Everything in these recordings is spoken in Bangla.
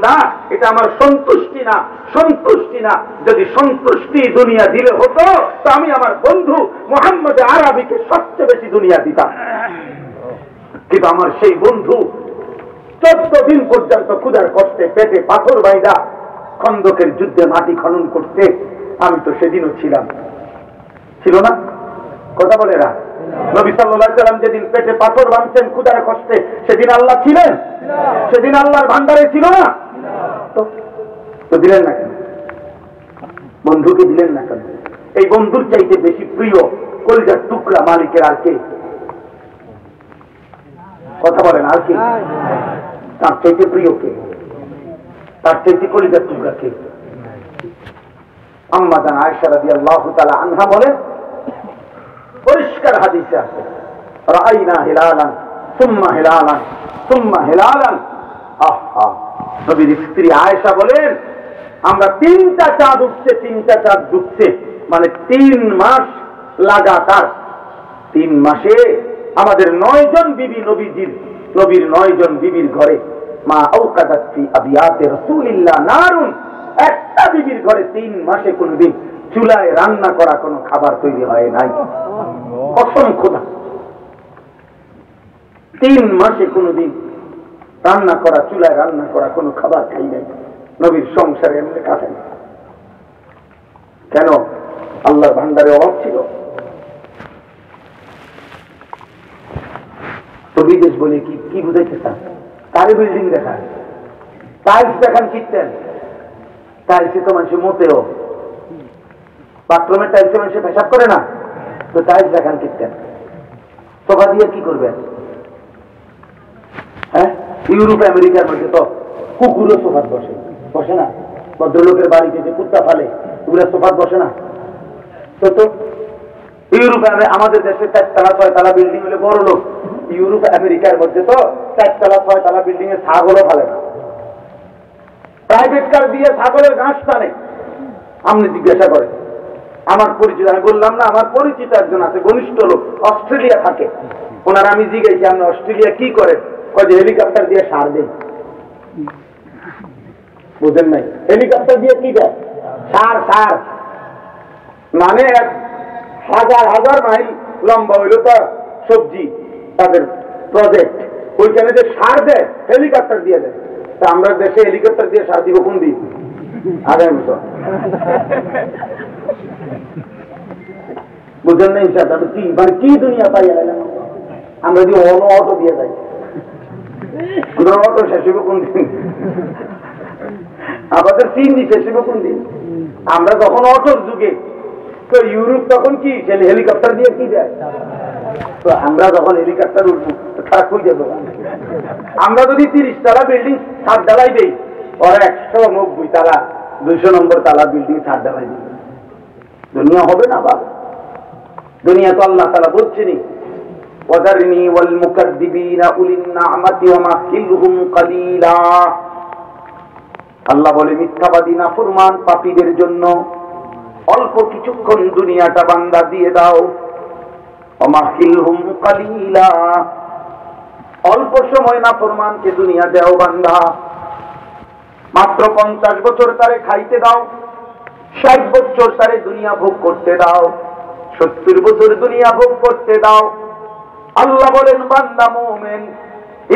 না, এটা আমার সন্তুষ্টি না, সন্তুষ্টি না। যদি সন্তুষ্টি দুনিয়া দিলে হতো তো আমি আমার বন্ধু মুহাম্মদ আরবিকে সবচেয়ে বেশি দুনিয়া দিতাম। কিন্তু আমার সেই বন্ধু 14 দিন পর্যন্ত ক্ষুধার কষ্টে পেটে পাথর বাইদা খন্দকের যুদ্ধে মাটি খনন করতে, আমি তো সেদিনও ছিলাম, ছিল না? কথা বলে না? নবী সাল্লাল্লাহু আলাইহি ওয়াসাল্লাম যেদিন পেটে পাথর বাঁধছেন ক্ষুধার কষ্টে, সেদিন আল্লাহ ছিলেন? সেদিন আল্লাহর ভান্ডারে ছিল না? তো দিলেন না কেন? বন্ধুকে দিলেন না কেন? এই বন্ধুর চাইতে বেশি প্রিয় কলিজার টুকরা মালিকের আর কে? কথা বলেন, আর কে? তার চাইতে প্রিয় কে? তার চাইতে কলিজার টুকরা কে? আম্মা জান আয়েশা রাদিয়াল্লাহু তাআলা আনহা বলেন, পরিষ্কার হাদিসে আছে, রাআইনা হিলালান সুম্মা হিলালান সুম্মা হিলালান। আহা, নবীর স্ত্রী আয়েশা বলেন, আমরা 3টা চাঁদ উঠছে, 3টা চাঁদ ডুবছে, মানে 3 মাস লাগাতার। 3 মাসে আমাদের 9 জন বিবি, নবীর 9 জন বিবির ঘরে মা আওকাদাত ফি আবিয়াতে রাসূলিল্লাহ নারুন, একটা বিবির ঘরে 3 মাসে কোনদিন চুলায় রান্না করা কোনো খাবার তৈরি হয় নাই। কসম খোদা, 3 মাসে কোনদিন রান্না করা, চুলায় রান্না করা কোনো খাবার খাই নাই। নবীর সংসারে এমনি কাটেন। কেন? আল্লাহর ভান্ডারে অভাব ছিল। তো বিদেশ বলে কি বুঝাইতে চান? তারই বিল্ডিং দেখান, টাইলস দেখান, কিনতেন টাইলসে তো মানুষ মতেও, বাথরুমের টাইলসে মানুষ পেশাব করে না, তো টাইলস দেখান কিনতেন। সোফা দিয়ে কি করবেন? হ্যাঁ, ইউরোপ আমেরিকার মধ্যে তো কুকুরও সোফাত বসে, বসে না? ভদ্রলোকের বাড়িতে যে কুত্তা ফালে, ওগুলো সোফাত বসে না? তো ইউরোপ আমাদের দেশে 4তলা 6তলা বিল্ডিং হলে বড় লোক, ইউরোপ আমেরিকার মধ্যে তো 4তলা 6তলা বিল্ডিং এ ছাগলও ফালে না, প্রাইভেট কার দিয়ে ছাগলের ঘাস টানে। আপনি জিজ্ঞাসা করেন, আমার পরিচিত, আমি বললাম না, আমার পরিচিত একজন আছে, ঘনিষ্ঠ লোক, অস্ট্রেলিয়া থাকে। ওনার আমি জিজ্ঞাসি, আপনি অস্ট্রেলিয়া কি করেন? যে হেলিকপ্টার দিয়ে সার দেন। বুঝেন নাই? হেলিকপ্টার দিয়ে কি দেয়? সার। মানে 1000 মাইল লম্বা হইল তো সবজি তাদের প্রজেক্ট, ওইখানে যে সার দেয় হেলিকপ্টার দিয়ে দেয়। তা আমরা দেশে হেলিকপ্টার দিয়ে সার দিব কোন দিন? আগামী বছর। বুঝেন নাই? কি মানে কি দুনিয়া পাই আমরা যদি অটো দিয়ে যাই, অটো শেষ হইব কোন দিন? আমাদের সিএনজি শেষ হইব কোন দিন? আমরা যখন অটোর যুগে, তো ইউরোপ তখন কি হেলিকপ্টার দিয়ে কি যায়? তো আমরা যখন হেলিকপ্টার উঠবো খারাপ হয়ে যাবো। আমরা যদি 30 তলা বিল্ডিং ছাদ ঢালাই দেই, ওরা 190 তলা 200 নম্বর তালা বিল্ডিং ছাদ ঢালাই দিই, দুনিয়া হবে না? বাবা, দুনিয়া তো আল্লাহ তাআলা বলছেনই, ওয়াদারনি ওয়াল মুকাদ্দিবিনা উলিন নি'মাতি ওয়া মাহিলহুম কালিলা। আল্লাহ বলে, মিথ্যাবাদী নাফরমান পাপীদের জন্য অল্প কিছুক্ষণ দুনিয়াটা বান্দা দিয়ে দাও। ওয়া মাহিলহুম কালিলা, অল্প সময় নাফরমানকে দুনিয়া দাও বান্দা, মাত্র 50 বছর তারে খাইতে দাও, 60 বছর তারে দুনিয়া ভোগ করতে দাও, 70 বছর দুনিয়া ভোগ করতে দাও। আল্লাহ বলেন, বান্দা মুমিন,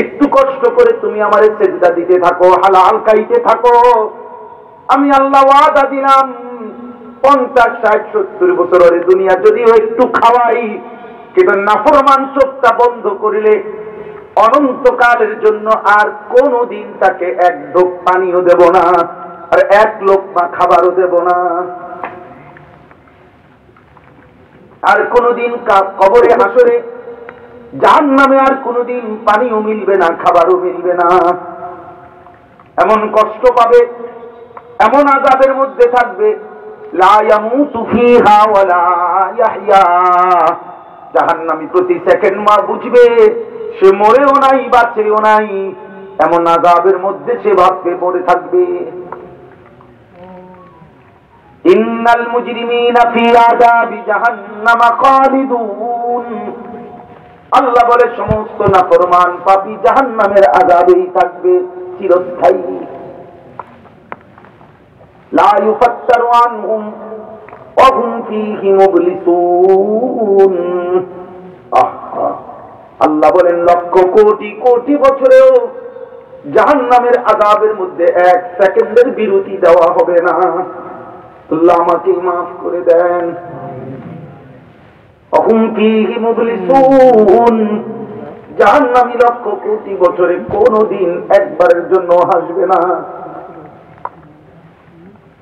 একটু কষ্ট করে তুমি আমারে সেজদা দিতে থাকো, হালাল খাইতে থাকো, আমি আল্লাহ ওয়াদা দিলাম 50, 60, 70 বছর ওরে দুনিয়া যদিও একটু খাওয়াই, কিন্তু নাফরমান চোখটা বন্ধ করিলে অনন্তকালের জন্য আর কোনদিন তাকে এক ঢোক পানিও দেব না, আর এক লোকমা খাবারও দেব না, আর কোনদিন কবরে হাসরে জাহান্নামে আর কোনদিন পানিও মিলবে না, খাবারও মিলবে না। এমন কষ্ট পাবে, এমন আযাবের মধ্যে থাকবে, লা ইয়ামুতু ফিহা ওয়ালা ইয়াহইয়া। জাহান্নামী প্রতি সেকেন্ড মা বুঝবে সে মরেও নাই, বাঁচেও নাই, এমন আযাবের মধ্যে সে ভাববে পড়ে থাকবে। ইন্নাল মুজরিমিনা ফি আযাবি জাহান্নাম খালিদুন। আল্লাহ বলে, সমস্ত নাফরমান পাপী জাহান্নামের আযাবেই থাকবে চিরস্থায়ী। ইউফাত্তারু আনহুম ওয়া হুম ফীহি মুবলিসুন। আল্লাহ বলেন লক্ষ কোটি কোটি বছরেও জাহান্নামের আযাবের মধ্যে এক সেকেন্ডের বিরতি দেওয়া হবে না। আল্লাহ আমাকে মাফ করে দেন। হুম ফীহি মুবলিসুন, জাহান্নামী লক্ষ কোটি বছরে কোনদিন একবারের জন্য হাসবে না,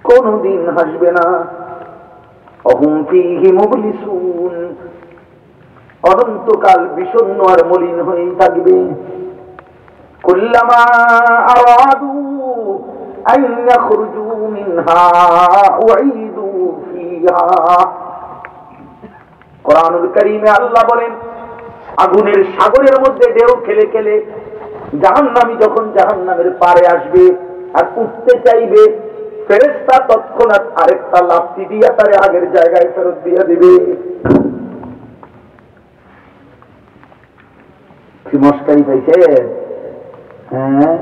কোনদিন হাসবে না। হুম ফীহি মুবলিসুন, অনন্তকাল বিষণ্ণ আর মলিন হয়েই থাকবে। কুল্লামা আরাদু আন ইয়াখরুজু মিনহা উঈদু ফিহা। কোরআনুল কারীমে আল্লাহ বলেন আগুনের সাগরের মধ্যে ঢেউ খেলে খেলে জাহান্নামী যখন জাহান্নামের পারে আসবে আর উঠতে চাইবে, ফেরেশতা তৎক্ষণাৎ আরেকটা লাফতি দিয়া তারে আগের জায়গায় ফেরত দিয়ে দিবে। কি মস্কারি পাইছে? হ্যাঁ,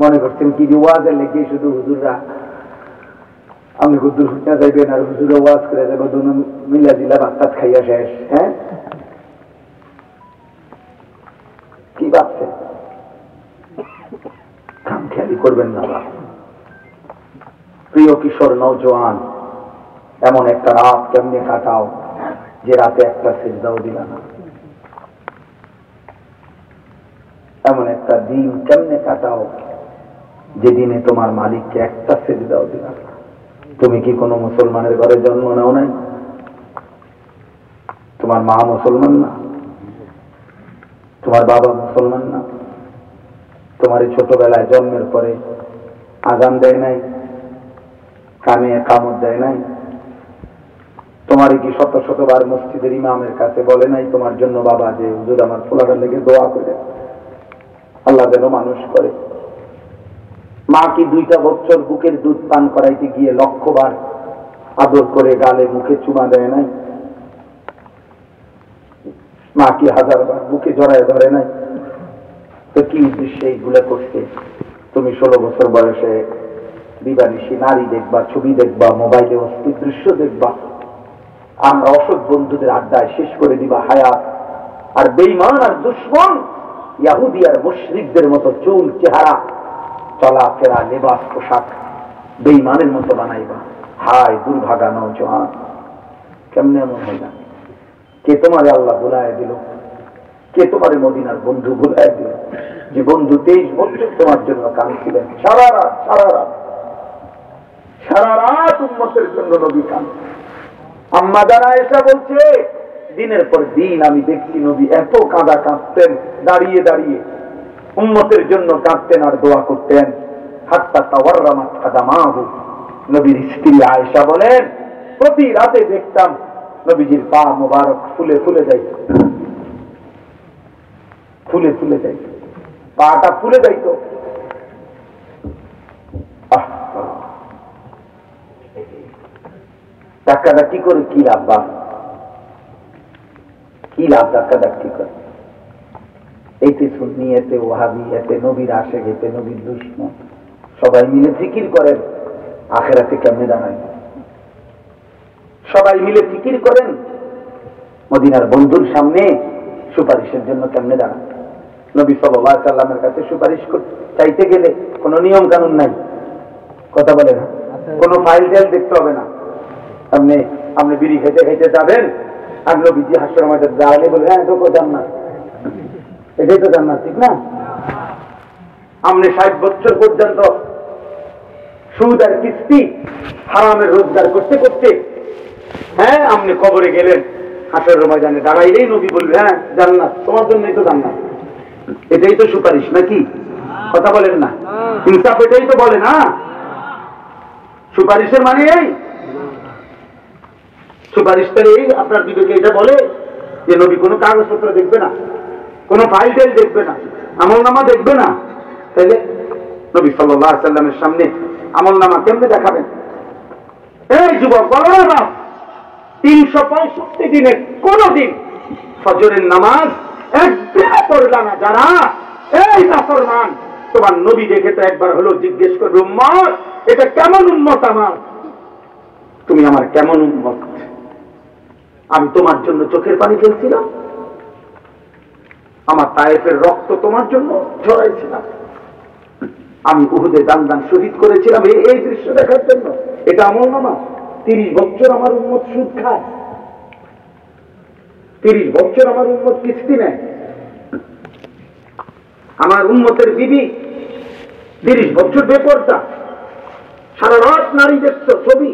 মনে করছেন কি যে ওয়াজের লেগে শুধু হুজুররা আপনি হুজুর হুজুরা যাইবেন আর হুজুরা ওয়াজ করে যাবো, দুনো মিলা দিলা ভাত টাত খাইয়া শেষ। হ্যাঁ, কি ভাবছেন? কাম খেয়ালি করবেন না। প্রিয় কিশোর নওজোয়ান, এমন একটা রাত কেমনে কাটাও যে রাতে একটা সিজদাও দিলা না? এমন একটা দিন কেমনে কাটাও যে দিনে তোমার মালিককে একটা সিজদাও দিলা না? তুমি কি কোনো মুসলমানের ঘরে জন্ম নাও নাই? তোমার মা মুসলমান না? তোমার বাবা মুসলমান না? তোমার ছোটবেলায় জন্মের পরে আযান দেয় নাই, কানে কামত দেয় নাই? তোমার কি শত শতবার মসজিদের ইমামের কাছে বলে নাই তোমার জন্য বাবা যে হুজুর আমার পোলাটার লেগে দোয়া করে আল্লাহ যেন মানুষ করে? মা কি 2টা বছর বুকের দুধ পান করাইতে গিয়ে লক্ষবার আদর করে গালে মুখে চুমা দেয় নাই? মা কি 1000বার বুকে জড়ায় ধরে নাই? তো কি উদ্দেশ্যে এইগুলা করছে? তুমি 16 বছর বয়সে দিবানিশি নারী দেখবা, ছবি দেখবা, মোবাইলে অশ্লীল দৃশ্য দেখবা, আমরা অসৎ বন্ধুদের আড্ডায় শেষ করে দিবা হায়াত। আর বেঈমান আর দুশমন ইহুদি আর মুশরিকদের মতো চুল চেহারা, চলাফেরা, লেবাস পোশাক বেঈমানের মতো বানাইবা। হায় দুর্ভাগা নওজোয়ান, কেমনে এমন হয় না? কে তোমারে আল্লাহ ভুলায় দিল? কে তোমারে মদিনার বন্ধু ভুলায় দিল? যে বন্ধু 23 বছর তোমার জন্য কাঁদছিলেন, সারা রাত সারা রাত সারা রাত উম্মতের জন্য নবী কাঁদছেন। আম্মা জানা এসে বলছে দিনের পর দিন আমি দেখছি নবী এত কাঁদা কাঁদতেন, দাঁড়িয়ে দাঁড়িয়ে উম্মতের জন্য কাঁদতেন আর দোয়া করতেন। হাত্তা তাওয়াররামাত কাদামাহু, নবীর স্ত্রী আয়েশা বলেন প্রতি রাতে দেখতাম নবীজির পা মোবারক ফুলে ফুলে যাইত, ফুলে ফুলে যাইত, পাটা ফুলে যাইত। ধাক্কাধাক্কি করে কি লাভ? বা কি লাভ ধাক্কাধাক্কি করে? এতে সুন্নি, এতে ওয়াহাবি, এতে নবীর আশিক, এতে নবীর দুশমন, সবাই মিলে জিকির করেন আখিরাতে কেমনে দাঁড়ায়। সবাই মিলে জিকির করেন মদিনার বন্ধুর সামনে সুপারিশের জন্য কেমনে দাঁড়ান। নবী সাল্লাল্লাহু আলাইহি সাল্লামের কাছে সুপারিশ চাইতে গেলে কোনো নিয়ম কানুন নাই, কথা বলে না, কোনো ফাইল টাইল দেখতে হবে না। আপনি বিড়ি খেতে খেতে যাবেন আর নবীজি হাসরের ময়দানে দাঁড়ালে বলে হ্যাঁ ঢোকো জান্নাত, এটাই তো জান্নাত, ঠিক না? আপনি 60 বছর পর্যন্ত সুদ আর কিস্তি হারামের রোজগার করতে করতে হ্যাঁ আপনি কবরে গেলেন, হাসরের ময়দানে দাঁড়াইলেই নবী বলবে হ্যাঁ জান্নাত তোমার জন্যই তো জান্নাত। এটাই তো সুপারিশ নাকি? কথা বলেন না, ইনসাফ এটাই তো বলে না। সুপারিশের মানে এই, সুপারিশটা এই আপনার বিবেকে এটা বলে যে নবী কোনো কাগজপত্র দেখবে না, কোনো ফাইল টাইল দেখবে না, আমলনামা দেখবে না। তাইলে নবী সাল্লাল্লাহু আলাইহি সাল্লামের সামনে আমলনামা কেমনে দেখাবেন? এই যুবক বলো না, 365 দিনের কোন দিন ফজরের নামাজ একদিনে পড়লা না যারা, এই নাফরমান তোমার নবী দেখে তো একবার হলো জিজ্ঞেস করবে, উম্মত এটা কেমন উম্মত আমার, তুমি আমার কেমন উম্মত? আমি তোমার জন্য চোখের পানি ফেলছিলাম, আমার তায়েফের রক্ত তোমার জন্য ঝরাইছিলাম, আমি উহুদে দান দান শহীদ করেছিলাম এই দৃশ্য দেখার জন্য। এটা আমল নামা? 30 বছর আমার উম্মত সুদ খায়, 30 বছর আমার উম্মত কিস্তি নেয়, আমার উম্মতের বিবি 30 বছর বেপরদা, সারা রাত নারী দেখছ, ছবি,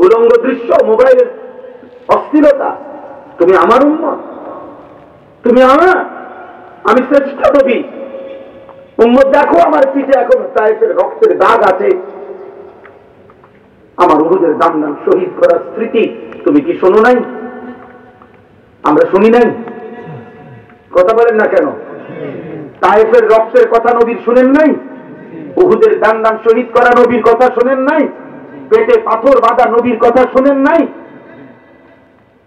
উলঙ্গ দৃশ্য, মোবাইলের অস্থিরতা। তুমি আমার উম্মত, তুমি আমি শ্রেষ্ঠ নবী। উম্মত দেখো আমার পিঠে এখন তায়েফের রক্তের দাগ আছে, আমার উহুদের দাম দাম শহীদ করার স্মৃতি তুমি কি শোনো নাই? আমরা শুনি নাই? কথা বলেন না কেন? তায়েফের রক্তের কথা নবীর শুনেন নাই? উহুদের দান দান শহীদ করা নবীর কথা শোনেন নাই? পেটে পাথর বাঁধা নবীর কথা শোনেন নাই?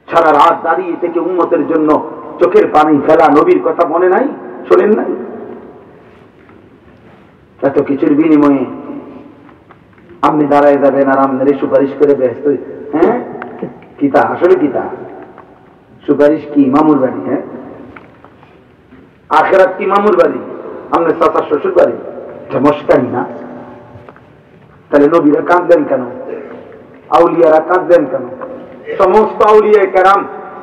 সারা রাত দাঁড়িয়ে থেকে উম্মতের জন্য চোখের পানি ফেলা নবীর কথা মনে নাই? শোনেন নাই? এত কিছুর বিনিময়ে আপনি দাঁড়ায় যাবেন আর আপনার সুপারিশ করে ব্যস্ত। হ্যাঁ, কিতা আসলে কিতা সুপারিশ কি? মামুর বাড়ি? হ্যাঁ, আখেরাত কি মামুর বাড়ি? আপনার চাচার শ্বশুর বাড়ি? মস্কাই না? তাহলে নবীরা কাঁদবেন কেন? আউলিয়ারা কাঁদবেন কেন? সমস্ত আউলিয়া কেরাম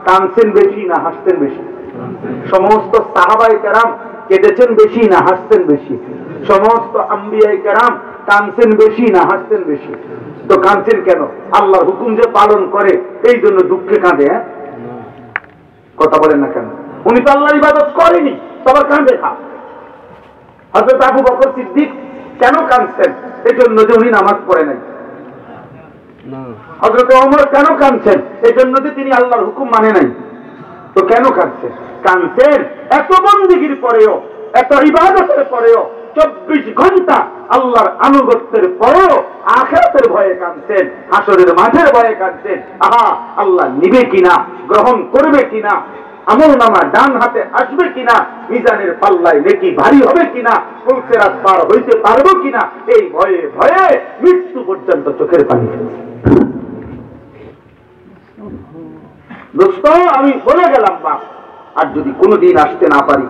কাঁদছেন বেশি না হাসতেন বেশি? সমস্ত সাহাবায়ে কেরাম কেঁদেছেন বেশি না হাসতেন বেশি? সমস্ত আম্বিয়ায়ে কেরাম কাঁদছেন বেশি না হাসতেন বেশি? তো কাঁদছেন কেন? আল্লাহর হুকুম যে পালন করে এই জন্য দুঃখে কাঁদে। হ্যাঁ, কথা বলেন না কেন? উনি তো আল্লাহর ইবাদত করেনি, তবে কাঁদে খা। হযরত আবু বকর সিদ্দিক কেন কাঁদছেন? এই জন্য যে উনি নামাজ পড়ে নাই। হযরত ওমর কেন কাঁদছেন? এই জন্য যে তিনি আল্লাহর হুকুম মানে নাই। তো কেন কাঁদছেন? কাঁদছেন এত বন্দেগীর পরেও, এত ইবাদতের পরেও, 24 ঘন্টা আল্লাহর আনুগত্যের পরেও আখিরাতের ভয়ে কাঁদছেন, হাসরের মাঠের ভয়ে কাঁদছেন। আহা, আল্লাহ নিবে কিনা, গ্রহণ করবে কিনা, আমলনামা ডান হাতে আসবে কিনা, মিজানের পাল্লায় নেকি ভারী হবে কিনা, ফুলসিরাত পার হইতে পারবো কিনা, এই ভয়ে ভয়ে মৃত্যু পর্যন্ত চোখের পানি ফেলছে। দোস্ত, আমি বলে গেলাম বাপ, আর যদি কোনোদিন আসতে না পারি,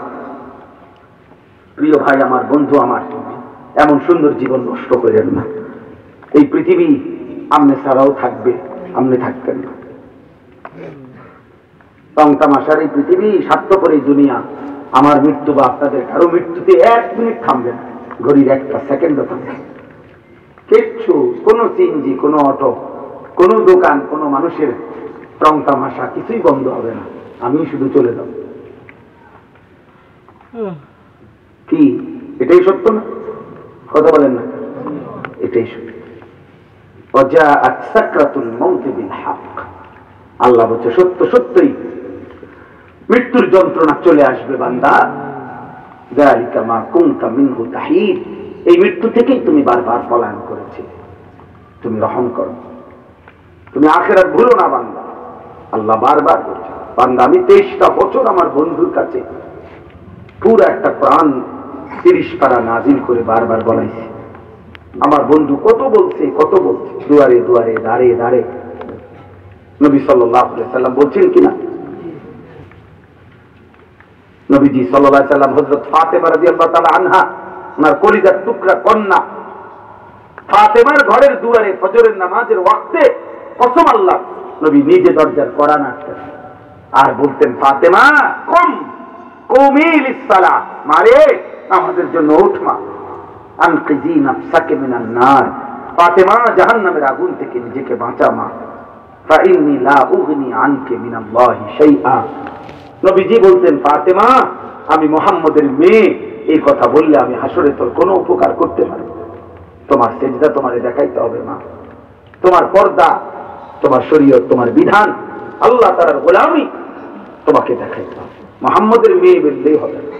প্রিয় ভাই আমার, বন্ধু আমার, এমন সুন্দর জীবন নষ্ট করেন না। এই পৃথিবী আমনে ছাড়াও থাকবে, আমনে থাকবেন না। রং তামাশার এই পৃথিবী, স্বার্থপর এই দুনিয়া। আমার মৃত্যু বা আপনাদের কারো মৃত্যুতে 1 মিনিট থামবে না, ঘড়ির একটা সেকেন্ডও থামবে না। কিচ্ছু, কোনো সিএনজি, কোনো অটো, কোনো দোকান, কোনো মানুষের রং তামাশা কিছুই বন্ধ হবে না। আমি শুধু চলে যাব। কি এটাই সত্য না? কথা বলেন না? এটাই সত্য। ওয়াজাআত সাকরাতুল মাউত বিল হক। আল্লাহ বলছে সত্য সত্যই মৃত্যুর যন্ত্রণা চলে আসবে বান্দা। যালিকা মা কুনতা মিনহু তাহিদ। এই মৃত্যু থেকেই তুমি বারবার পলায়ন করেছিলে। তুমি রহম করো, তুমি আখিরাত ভুলো না বান্দা। আল্লাহ বারবার বলছে, বান্দা আমি 23টা বছর আমার বন্ধুর কাছে পুরো একটা কোরআন 30 পারা নাজিল করে বারবার বলাইছি। আমার বন্ধু কত বলছে, কত বলছে, দুয়ারে দুয়ারে, দাঁড়ে দাঁড়ে। নবী সাল্লাল্লাহু আলাইহি সাল্লাম বলছেন কিনা? নবীজি সাল্লাল্লাহু আলাইহি সাল্লাম হযরত ফাতেমা রাদিয়াল্লাহু তাআলা আনহা, ওনার কলিজার টুকরা কন্যা ফাতেমার ঘরের দুয়ারে ফজরের নামাজের ওয়াক্তে কসম আল্লাহ, নবী নিজে দরজার কড়া নাড়তেন আর বলতেন, ফাতেমা কুমি লিস-সালাহ, মারে নামাজের জন্য উঠ মা। আনকিজি নাফসাকে মিনান নার, ফাতেমা জাহান্নামের আগুন থেকে নিজেকে বাঁচা মা। ফাইন্নী লা উগনি আনকে মিনাল্লাহি শাইআ। নবীজি বলতেন, ফাতেমা আমি মুহাম্মদের মেয়ে, এই কথা বললে আমি হাসরে তোর কোনো উপকার করতে পারবো। তোমার সেজদা তোমারে দেখাইতে হবে মা, তোমার পর্দা, তোমার শরীয়ত, তোমার বিধান, আল্লাহ তাআলার গোলামি তোমাকে দেখাইতে হবে। মুহাম্মদের মেয়ে বললেই হবে না,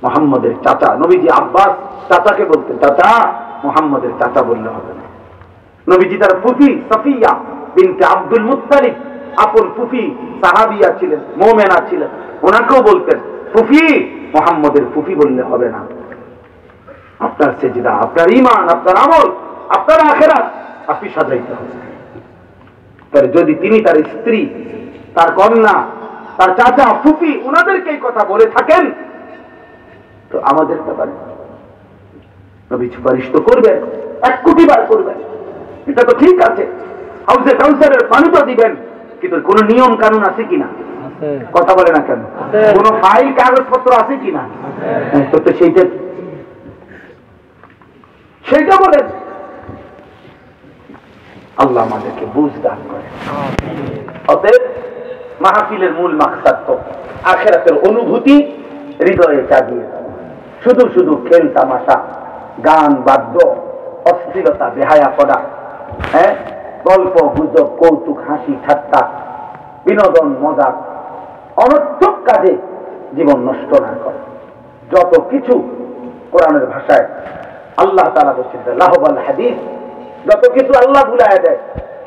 মুহাম্মদের চাচা। নবীজি আব্বাস চাচাকে বলতেন, চাচা, মুহাম্মদের চাচা বললে হবে না। নবীজি তার ফুফি সাফিয়া বিনতে আব্দুল মুত্তালিব, আপন ফুফি সাহাবিয়া ছিলেন, মুমিনা ছিলেন, ওনাকেও বলতেন ফুফি, মুহাম্মদের ফুফি বললে হবে না। আপনার সেজদা, আপনার ঈমান, আপনার আমল, আপনার আখিরাত আপনি সাজাইতে হবে। তাহলে যদি তিনি তার স্ত্রী, তার কন্যা, তার চাচা, ফুফি ওনাদেরকে এই কথা বলে থাকেন, তো আমাদের ব্যাপারে নবী সুপারিশ তো করবেন, 1 কোটি বার করবেন, এটা তো ঠিক আছে। হাউসে কাউন্সিলরের পানি তো দিবেন, কিন্তু কোন নিয়ম কানুন আছে কিনা? কথা বলে না কেন? কোন ফাইল কাগজপত্র আছে কিনা? তো সেইটা বলেন। আল্লাহ আমাদেরকে বুঝ দান করে। অতএব মাহফিলের মূল মাকসাদ তো আখিরাতের অনুভূতি হৃদয়ে জাগিয়ে দেওয়া। শুধু শুধু খেল তামাশা, গান বাদ্য, অশ্লীলতা, বেহায়াপনা, গল্প গুজব, কৌতুক, হাসি ঠাট্টা, বিনোদন, মজাক, অনর্থক কাজে জীবন নষ্ট না করে। যত কিছু কোরআনের ভাষায় আল্লাহ তাআলা বলেছেন লাহবাল হাদিস, যত কিছু আল্লাহ ভুলায় দেয়,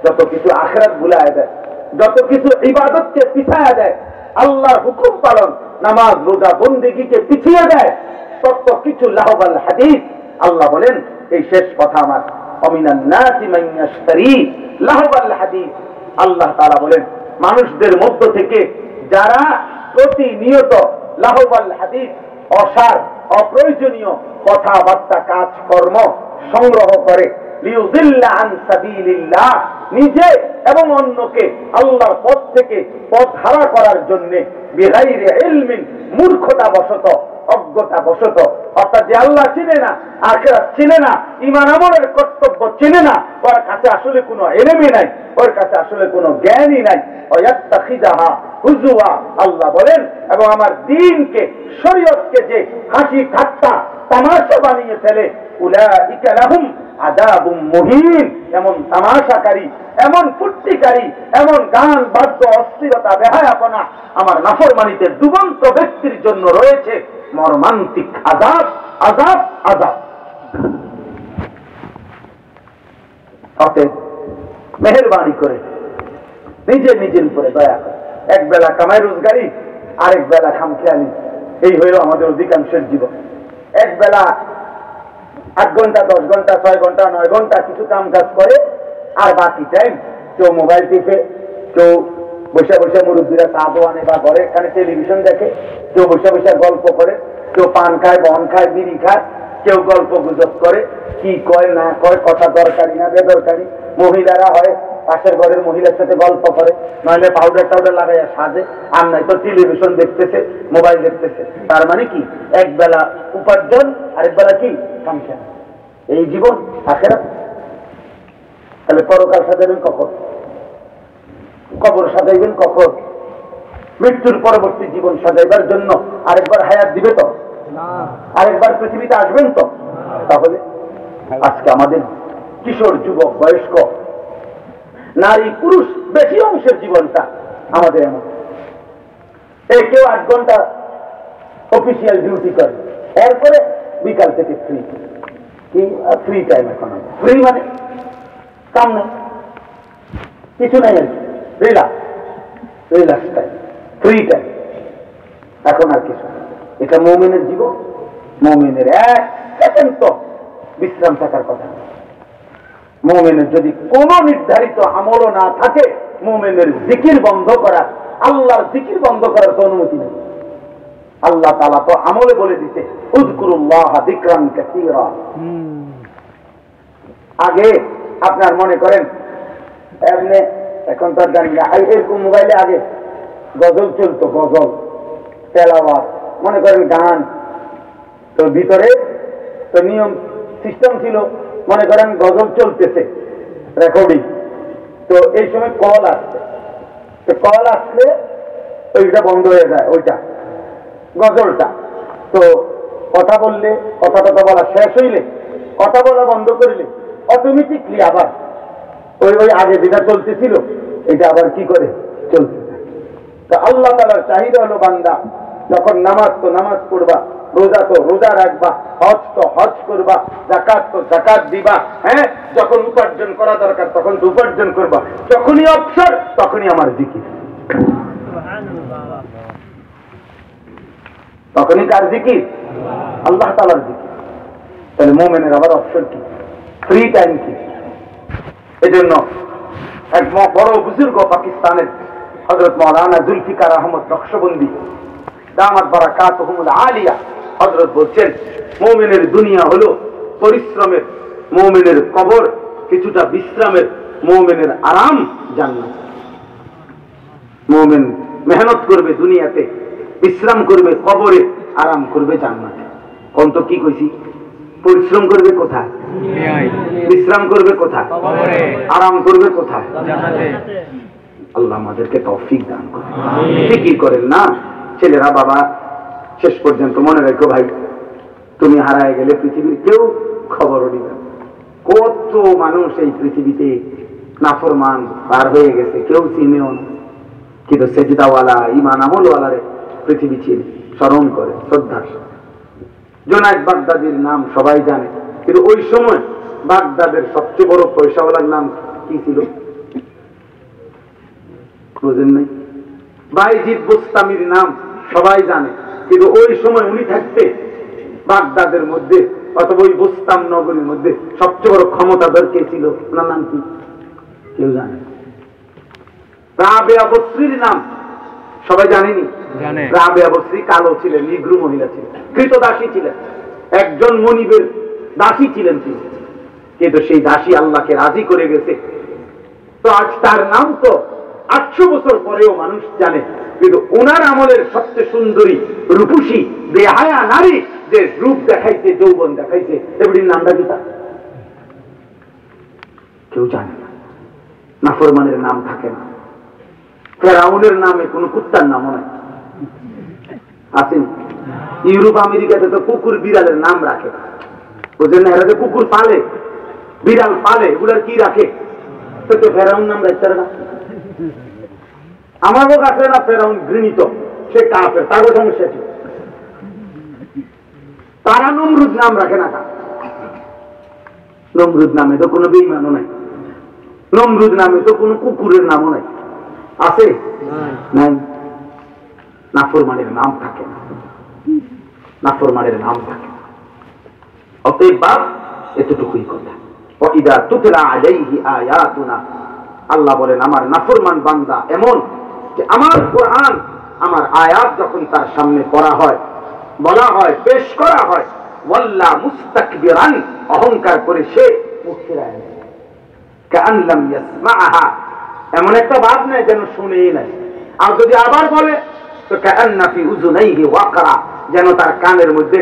যত কিছু আখিরাত ভুলায় দেয়, যত কিছু ইবাদতকে পিছায়া দেয়, আল্লাহর হুকুম পালন, নামাজ রোজা বন্দেগীকে পিছিয়ে দেয়, তত কিছু লাহবাল হাদিস। আল্লাহ বলেন এই শেষ কথা আমার, অমিনান নাসি মান ইয়াশতারি লাহবাল হাদিস। আল্লাহ তাআলা বলেন মানুষদের মধ্য থেকে যারা প্রতিনিয়ত লাহবাল হাদিস, অসার অপ্রয়োজনীয় কথাবার্তা কাজকর্ম সংগ্রহ করে, লিয়ুযিল্লা আন সাবিলিল্লাহ, নিজে এবং অন্যকে আল্লাহর পথ থেকে পথ হারা করার জন্য, বিগাইরি ইলমিন, মূর্খতা বশত, অজ্ঞতা বশত, অর্থাৎ যে আল্লাহ চিনে না, আখিরাত চিনে না, ঈমান আমলের কর্তব্য চিনে না, ওর কাছে আসলে কোনো ইলমই নাই, ওর কাছে আসলে কোনো জ্ঞানই নাই। ওয়ায়াত্তাখিযাহা হুজুয়া, আল্লাহ বলেন এবং আমার দ্বীনকে, শরীয়তকে যে হাসি ঠাট্টা তামাশা বানিয়ে ফেলে, উলাইকা লাহুম আযাবুম মুহিন, এমন তামাশাকারী, এমন ফুর্তিকারী, এমন গান বাদ্য, অশ্লীলতা, বেহায়াপনা, আমার নাফরমানিতে ডুবন্ত ব্যক্তির জন্য রয়েছে মর্মান্তিক আযাব, আযাব, আযাব। অতএব মেহেরবানি করে নিজের উপরে দয়া করে, এক বেলা কামাই রোজগারি, আরেক বেলা খামখেয়ালি, এই হইল আমাদের অধিকাংশের জীবন। এক বেলা 8 ঘন্টা, 10 ঘন্টা, 6 ঘন্টা, 9 ঘন্টা কিছু কাম কাজ করে, আর বাকি টাইম কেউ মোবাইল টিপে, কেউ বসে বসে মুরব্বীরা চা দোয়ানে বা ঘরে এখানে টেলিভিশন দেখে, কেউ বসে বসে গল্প করে, কেউ পান খায়, বন খায়, বিড়ি খায়, কেউ গল্প গুজব করে, কি কয় না কয়, কথা দরকারি না বেদরকারি। মহিলারা হয় পাশের ঘরের মহিলার সাথে গল্প করে, নইলে পাউডার টাউডার লাগাইয়া সাজে, আর নাই তো টেলিভিশন দেখতেছে, মোবাইল দেখতেছে। তার মানে কি, এক বেলা উপার্জন, আরেক বেলা কি কামখেয়াল। এই জীবন আখিরাত। তাহলে পরকাল সাজাবেন কখন? কবর সাজাইবেন কখন? মৃত্যুর পরবর্তী জীবন সাজাইবার জন্য আরেকবার হায়াত দিবে তো? আরেকবার পৃথিবীতে আসবেন তো? তাহলে আজকে আমাদের কিশোর, যুবক, বয়স্ক, নারী, পুরুষ বেশি অংশের জীবনটা আমাদের এমন। কেউ 8 ঘন্টা অফিসিয়াল ডিউটি করে, এরপরে বিকাল থেকে ফ্রি। কি ফ্রি টাইম? এখন ফ্রি মানে কাম নেই, কিছু নাই আর কি, রিল্যাক্স টাইম, ফ্রি টাইম, এখন আর কিছু। এটা মুমিনের জীবন। মুমিনের 1 সেকেন্ড তো বিশ্রাম থাকার কথা। মুমিনের যদি কোনো নির্ধারিত আমলও না থাকে, মুমিনের জিকির বন্ধ করা, আল্লাহর জিকির বন্ধ করার তো অনুমতি নেই। আল্লাহ তাআলা তো আমলে বলে দিতে, উযকুরুল্লাহ যিকরান কাসীরা। আগে আপনার মনে করেন এমনি, এখন তো জানি না, এরকম মোবাইলে আগে গজল চলতো, গজল তেলাওয়াত, মনে করেন গান, তো ভিতরে তো নিয়ম সিস্টেম ছিল, মনে করেন গজল চলতেছে রেকর্ডিং, তো এই সময় কল আসছে, তো কল আসলে ওইটা বন্ধ হয়ে যায়, ওইটা গজলটা। তো কথা বললে, কথা বলা শেষ হইলে, কথা বলা বন্ধ করিলে অটোমেটিকলি আবার ওই আগে যেটা চলতেছিল এটা আবার কি করে চলতে। তো আল্লাহ তাআলার চাহিদা হলো, বান্দা যখন নামাজ তো নামাজ পড়বা, রোজা তো রোজা রাখবা, হজ তো হজ করবা, যাকাত তো যাকাত দিবা, যখন উপার্জন করা দরকার তখন তো উপার্জন করবা, যখনই অবসর তখনই আমার জিকির। তখনই কার জিকির? আল্লাহ তাআলার জিকির। তাহলে মোমেনের আবার অপশন কি, ফ্রি টাইম কি? এজন্য এক বড় বুজুর্গ পাকিস্তানের হযরত মাওলানা জুলফিকার আহমদ নকশবন্দি দামাত বারাকাতুহুমুল আলিয়া হযরত বলছেন, মুমিনের দুনিয়া হলো পরিশ্রমের, মুমিনের কবর কিছুটা বিশ্রামের, মুমিনের আরাম জান্নাত। মুমিন মেহনত করবে দুনিয়াতে, বিশ্রাম করবে কবরে, আরাম করবে জান্নাতে। কোন তো কি কইছি? পরিশ্রম করবে কোথায়? বিশ্রাম করবে কোথায়? আরাম করবে কোথায়? আল্লাহ আমাদেরকে তৌফিক দান করেন। ফিকির করেন না ছেলেরা, বাবা শেষ পর্যন্ত মনে রেখো ভাই, তুমি হারায় গেলে পৃথিবীর কেউ খবরও দিবে। কত মানুষ এই পৃথিবীতে নাফরমান পার হয়ে গেছে, কেউ চিনেও না, কিন্তু সেজদাওয়ালা ইমান আমলওয়ালারে পৃথিবী চিনে, স্মরণ করে, শ্রদ্ধা। জোনায়েদ বাগদাদির নাম সবাই জানে, কিন্তু ওই সময় বাগদাদের সবচেয়ে বড় পয়সাওয়ালার নাম কি ছিল বুঝেন নাই? বাইজিদ বুস্তামির নাম সবাই জানে, কিন্তু ওই সময় উনি থাকতে বাগদাদের মধ্যে অথবা ওই বুস্তাম নগরীর মধ্যে সবচেয়ে বড় ক্ষমতাধর কে ছিল? ওনার নাম কি কেউ জানে? রাবেয়া বসরির নাম সবাই জানেনি? রাবেয়া বসরি কালো ছিলেন, নিগ্রু মহিলা ছিলেন, কৃতদাসী ছিলেন, একজন মনিবের দাসী ছিলেন তিনি, কিন্তু সেই দাসী আল্লাহকে রাজি করে গেছে। তো আজ তার নাম তো 800 বছর পরেও মানুষ জানে, কিন্তু ওনার আমলের সবচেয়ে সুন্দরী রূপসী বেহায়া নারী যে রূপ দেখাইছে, যৌবন দেখাইছে, এগুলির নামটা কি তা কেউ জানে না। নাফরমানের নাম থাকে না, ফেরাউনের নামে কোন কুত্তার নামও নাই, আছেন? ইউরোপ আমেরিকাতে তো কুকুর বিড়ালের নাম রাখে, বুঝলেন না? এরা যে কুকুর পালে, বিড়াল পালে, এগুলার কি রাখে? তো ফেরাউন নাম রাখতে না। আমারও কাছে না ফেরাউন ঘৃণিত, সে কাফের, তারও সমস্যা ছিল। তারা নমরুদ নাম রাখে না, নমরুদ নামে তো কোনো বেঈমানও নাই, নমরুদ নামে তো কোনো কুকুরের নামও নাই, আছে? নাই। নাফরমানের নাম থাকে না, নাফরমানের নাম থাকে না। অতএব বাপ এতটুকুই কথা। ওয়াইদা তুতলা আলাইহি আয়াতুনা, আল্লাহ বলেন আমার নাফরমান বান্দা এমন যে আমার কোরআন, আমার আয়াত যখন তার সামনে পড়া হয়, বলা হয়, পেশ করা হয়, ওয়াল্লা মুস্তাকবিরান, অহংকার করে সে মুখ ফিরায় নেয়, কাআন লাম ইয়াসমাআহা, এমন একটা ভাব নেই যেন শুনেই নাই। আর যদি আবার বলে তো কাআন্না ফি উযুনাইহি ওয়াকরা, যেন তার কানের মধ্যে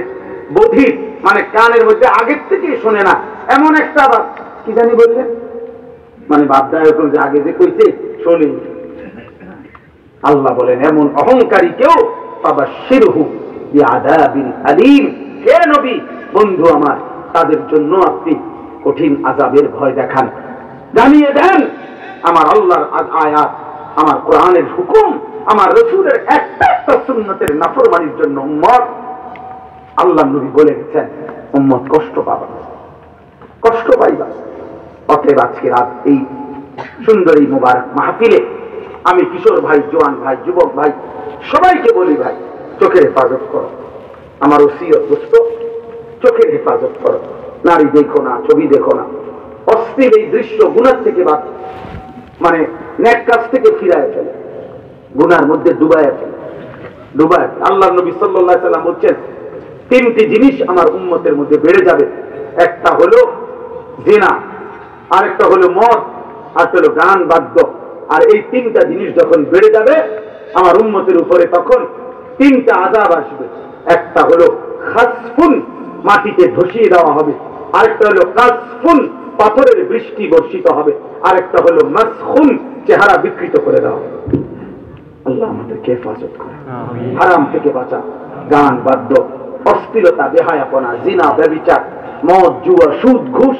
বধির, মানে কানের মধ্যে আগের থেকে শোনে না, এমন একটা ভাব। কি জানি বললেন, মানে বাপদা এরকম যে আগে যে কইছে শোনে। আল্লাহ বলেন এমন অহংকারী কেউ ফাবাশশিরহু বিআযাবিন আলীম, হে নবী বন্ধু আমার, তাদের জন্য আপনি কঠিন আযাবের ভয় দেখান, জানিয়ে দেন আমার আল্লাহর আয়াত, আমার কোরআনের হুকুম, আমার রাসূলের একটা সুন্নতের নাফরমানির জন্য উম্মত, আল্লাহ নবী বলে গেছেন উম্মত কষ্ট পাবে, কষ্ট পাইবা। অতএব আজকে রাত এই সুন্দর এই মুবারক মাহফিলে আমি কিশোর ভাই, জওয়ান ভাই, যুবক ভাই সবাইকে বলি, ভাই চোখের হেফাজত করো, আমার ওসিয়ত দোস্ত, চোখের হেফাজত করো, নারী দেখো না, ছবি দেখো না, অস্থির এই দৃশ্য গুনাহ থেকে মানে নেক কাজ থেকে ফিরায় ফেলে, গুনার মধ্যে ডুবায় ফেলে, ডুবায়। আল্লাহ নবী সাল্লাল্লাহু আলাইহি সাল্লাম বলছেন 3টি জিনিস আমার উম্মতের মধ্যে বেড়ে যাবে, একটা হলো জিনা, আরেকটা হলো মদ, আরেকটা হলো গান বাদ্য। আর এই 3টা জিনিস যখন বেড়ে যাবে আমার উম্মতের উপরে, তখন 3টা আযাব আসবে। একটা হলো খাসফুন, মাটিতে ধসিয়ে দেওয়া হবে, আরেকটা হলো কাসফুন, পাথরের বৃষ্টি বর্ষিত হবে, আরেকটা হলো মাসখুন, চেহারা বিকৃত করে দেওয়া হবে। আল্লাহ আমাদেরকে হেফাজত করে, হারাম থেকে বাঁচা, গান বাদ্য, অশ্লীলতা, বেহায়াপনা, জিনা, ব্যভিচার, মদ, জুয়া, সুদ, ঘুষ,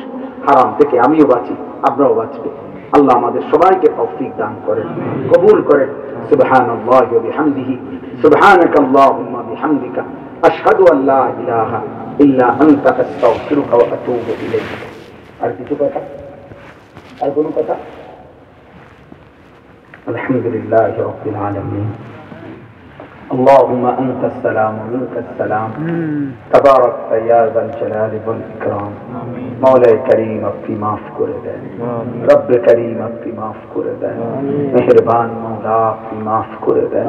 হারাম থেকে আমিও বাঁচি, আপনারাও বাঁচবে। আল্লাহ আমাদের সবাইকে তৌফিক দান করেন, কবুল করেন। সুবহানাল্লাহি ওয়া বিহামদিহি, সুবহানাকাল্লাহুম্মা বিহামদিকা, আশহাদু আল লা ইলাহা ইল্লা আনতা, আস্তাগফিরুকা ওয়া আতুবু ইলাইক। আর কিছু কথা? আর কোনো কথা? আলহামদুলিল্লাহি রাব্বিল আলামিন। اللهم أنت السلام ومنك السلام تبارك يا ذا الجلال والإكرام مولاي كريم আপনি মাফ করে দেন রব করিম আপনি মাফ করে দেন মেহেরবান মওলা আপনি মাফ করে দেন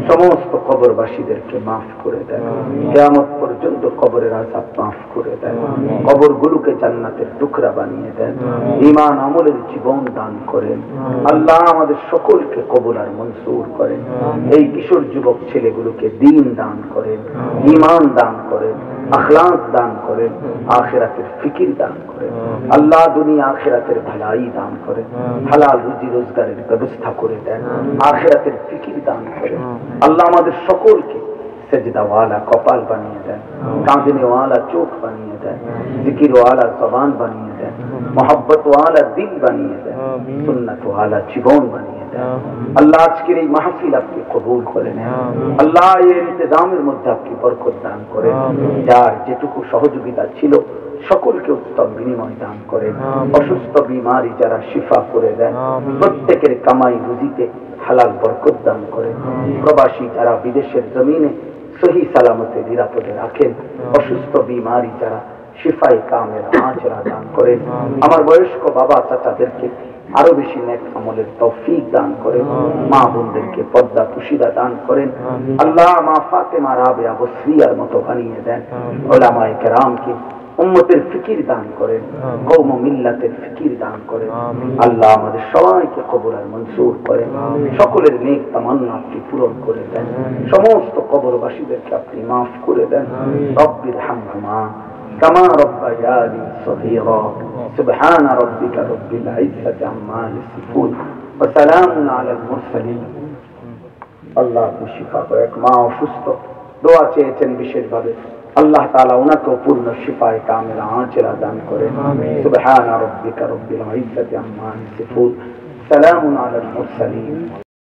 সমস্ত কবরবাসীদেরকে মাফ করে দেন কিয়ামত পর্যন্ত কবরের আযাব মাফ করে দেন কবরগুলোকে জান্নাতের টুকরা বানিয়ে দেন ঈমান আমলের জীবন দান করেন আল্লাহ আমাদের সকলকে কবুল আর মনসুর করেন এই কিশোর যুবক ছেলেগুলোকে দ্বীন দান করেন ঈমান দান করেন আখলাক দান করেন আখিরাতের ফিকির দান করেন আল্লাহ দুনিয়া আখিরাতের ভালাই দান করেন হালাল রুজি রোজগারের ব্যবস্থা করে দেন আখিরাতের ফিকির দান করেন আল্লাহ আমাদের সকলকে সেজদাওয়ালা কপাল বানিয়ে দেন কাঁদনেওয়ালা চোখ বানিয়ে দেন জিকিরওয়ালা জবান বানিয়ে দেন মোহাব্বতওয়ালা দিল বানিয়ে দেন সুন্নতওয়ালা জীবন বানিয়ে দেন আল্লাহ আজকের এই মাহফিল আপনি কবুল করে নেন আল্লাহ এর ইন্তজামের মধ্যে আপনি বরকত দান করেন যার যেটুকু সহযোগিতা ছিল সকলকে উত্তম বিনিময় দান করেন অসুস্থ বিমারি যারা শিফা করে দেন প্রত্যেকের কামাই রুজিতে হালাল বরকত দান করেন প্রবাসী যারা বিদেশের জমিনে সহি সালামতে নিরাপদে রাখেন অসুস্থ বিমারি যারা শিফায়ে কামেল আজরা দান করেন আমার বয়স্ক বাবা চাচাদেরকে আরো বেশি নেক আমলের তৌফিক দান করেন মা বোনদেরকে পর্দা পুশিদা দান করেন আল্লাহ মা ফাতেমা রাবেয়া বসরিয়ার মতো বানিয়ে দেন উলামায়ে কেরামকে উম্মতের ফিকির দান করেন কওম ও মিল্লাতের ফিকির দান করেন আল্লাহ আমাদের সবাইকে কবুল আর মনসুর করেন সকলের নেক তামান্না আপনি পূরণ করে দেন সমস্ত কবরবাসীদেরকে আপনি মাফ করে দেন রব্বির হামহুমা কামা রব্বায়ানি সগীরা সুবহান রাব্বিকা রব্বিল ইজ্জাতি আম্মা ইয়াসিফুন ওয়া সালামুন আলাল মুরসালিন আল্লাহ শিফা করে মা অসুস্থ দোয়া চেয়েছেন বিশেষভাবে আল্লাহ তাআলা উনাকে পূর্ণ শিফায়ে কামিলা আজরা দান করেন সুবহান রাব্বিকা রব্বিল ইজ্জাতি আম্মা ইয়াসিফুন সালামুন আলাল মুরসালিন